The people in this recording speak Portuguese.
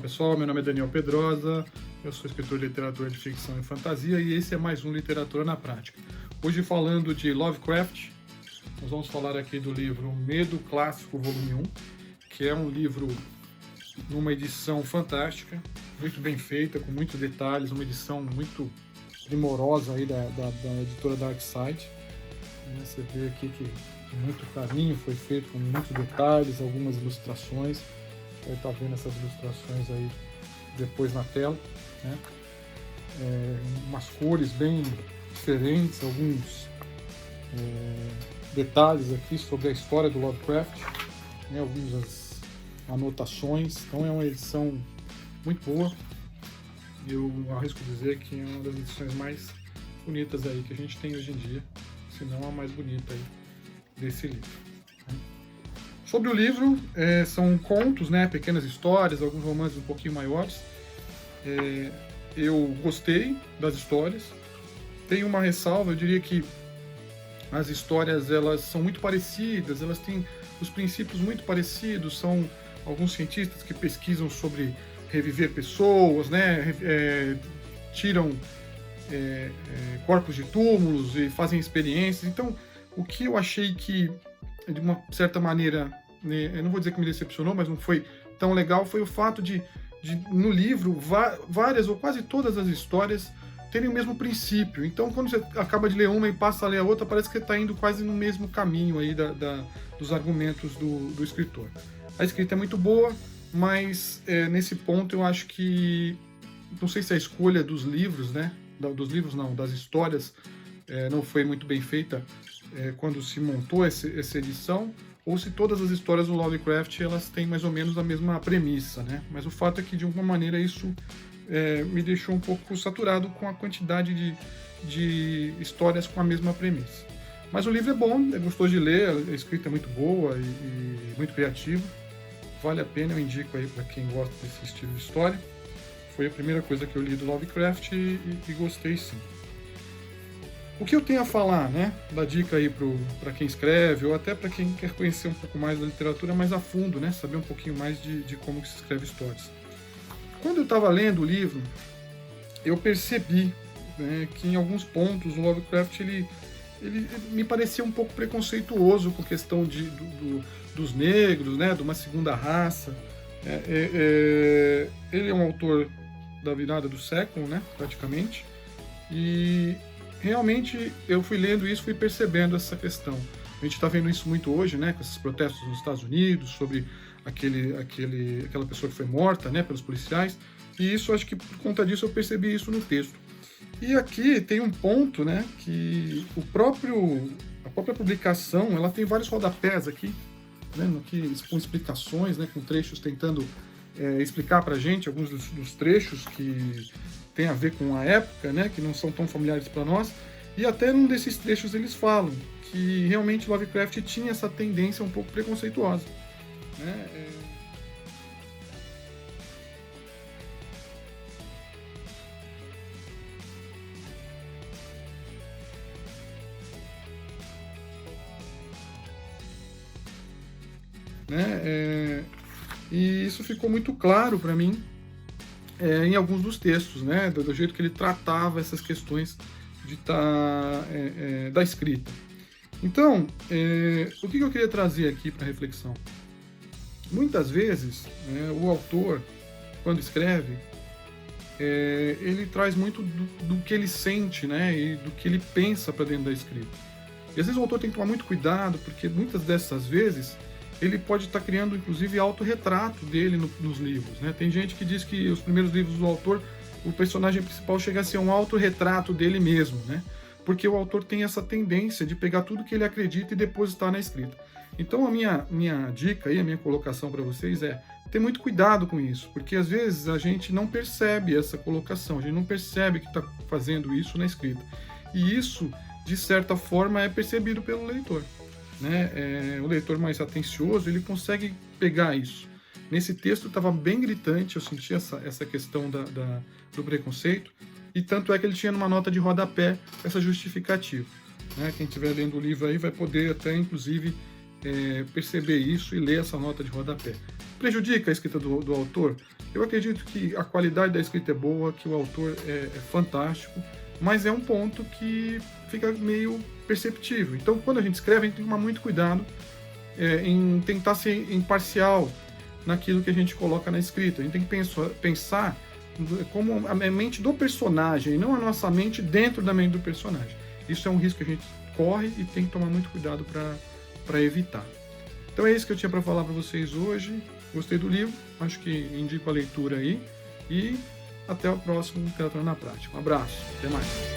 pessoal, meu nome é Daniel Pedrosa, eu sou escritor e literatura de ficção e fantasia e esse é mais um Literatura na Prática. Hoje falando de Lovecraft, nós vamos falar aqui do livro Medo Clássico Volume 1, que é um livro numa edição fantástica, muito bem feita, com muitos detalhes, uma edição muito primorosa aí da editora Darkside. Você vê aqui que muito carinho foi feito, com muitos detalhes, algumas ilustrações. Você vai estar vendo essas ilustrações aí depois na tela, né? Umas cores bem diferentes, alguns detalhes aqui sobre a história do Lovecraft, né? Algumas anotações. Então é uma edição muito boa. Eu arrisco dizer que é uma das edições mais bonitas aí que a gente tem hoje em dia, se não a mais bonita aí desse livro. Sobre o livro, são contos, né, pequenas histórias, alguns romances um pouquinho maiores. Eu gostei das histórias. Tem uma ressalva, eu diria que as histórias elas são muito parecidas, elas têm os princípios muito parecidos, são alguns cientistas que pesquisam sobre reviver pessoas, né, tiram corpos de túmulos e fazem experiências. Então, o que eu achei que, de uma certa maneira, né, eu não vou dizer que me decepcionou, mas não foi tão legal, foi o fato de no livro, várias ou quase todas as histórias terem o mesmo princípio. Então, quando você acaba de ler uma e passa a ler a outra, parece que você está indo quase no mesmo caminho aí dos argumentos do escritor. A escrita é muito boa, mas nesse ponto eu acho que, não sei se a escolha dos livros, né, dos livros não, das histórias, não foi muito bem feita quando se montou essa edição, ou se todas as histórias do Lovecraft elas têm mais ou menos a mesma premissa, né? Mas o fato é que, de alguma maneira, isso me deixou um pouco saturado com a quantidade de histórias com a mesma premissa. Mas o livro é bom, é gostoso de ler, a escrita é muito boa e muito criativa. Vale a pena, eu indico aí para quem gosta desse estilo de história. Foi a primeira coisa que eu li do Lovecraft e gostei sim. O que eu tenho a falar, né? Da dica aí para quem escreve, ou até para quem quer conhecer um pouco mais da literatura mais a fundo, né? Saber um pouquinho mais de como que se escreve histórias. Quando eu estava lendo o livro, eu percebi, né, que em alguns pontos o Lovecraft ele me parecia um pouco preconceituoso com a questão dos negros, né? De uma segunda raça. Ele é um autor da virada do século, né? Praticamente. E realmente eu fui lendo isso, fui percebendo essa questão. A gente está vendo isso muito hoje, né, com esses protestos nos Estados Unidos, sobre aquela pessoa que foi morta, né, pelos policiais, e isso, acho que por conta disso eu percebi isso no texto. E aqui tem um ponto, né, que a própria publicação, ela tem vários rodapés aqui, né, com explicações, né, com trechos tentando explicar para a gente alguns dos trechos que tem a ver com a época, né, que não são tão familiares para nós, e até num desses trechos eles falam que realmente Lovecraft tinha essa tendência um pouco preconceituosa, né? E isso ficou muito claro para mim em alguns dos textos, né, do jeito que ele tratava essas questões da escrita. Então, o que eu queria trazer aqui para reflexão? Muitas vezes, né, o autor, quando escreve, ele traz muito do que ele sente, né, e do que ele pensa para dentro da escrita. E às vezes o autor tem que tomar muito cuidado, porque muitas dessas vezes ele pode estar criando, inclusive, autorretrato dele nos livros, né? Tem gente que diz que os primeiros livros do autor, o personagem principal chega a ser um autorretrato dele mesmo, né? Porque o autor tem essa tendência de pegar tudo que ele acredita e depositar na escrita. Então a minha dica aí, a minha colocação para vocês é ter muito cuidado com isso, porque às vezes a gente não percebe essa colocação, a gente não percebe que está fazendo isso na escrita. E isso, de certa forma, é percebido pelo leitor. Né? O leitor mais atencioso, ele consegue pegar isso. Nesse texto estava bem gritante, eu senti essa questão do preconceito, e tanto é que ele tinha numa nota de rodapé essa justificativa. Né? Quem estiver lendo o livro aí vai poder até, inclusive, perceber isso e ler essa nota de rodapé. Prejudica a escrita do autor? Eu acredito que a qualidade da escrita é boa, que o autor é fantástico, mas é um ponto que fica meio perceptível. Então, quando a gente escreve, a gente tem que tomar muito cuidado em tentar ser imparcial naquilo que a gente coloca na escrita. A gente tem que pensar como a mente do personagem, e não a nossa mente dentro da mente do personagem. Isso é um risco que a gente corre e tem que tomar muito cuidado para evitar. Então é isso que eu tinha para falar para vocês hoje. Gostei do livro, acho que indico a leitura aí. E até o próximo Literatura na Prática. Um abraço, até mais.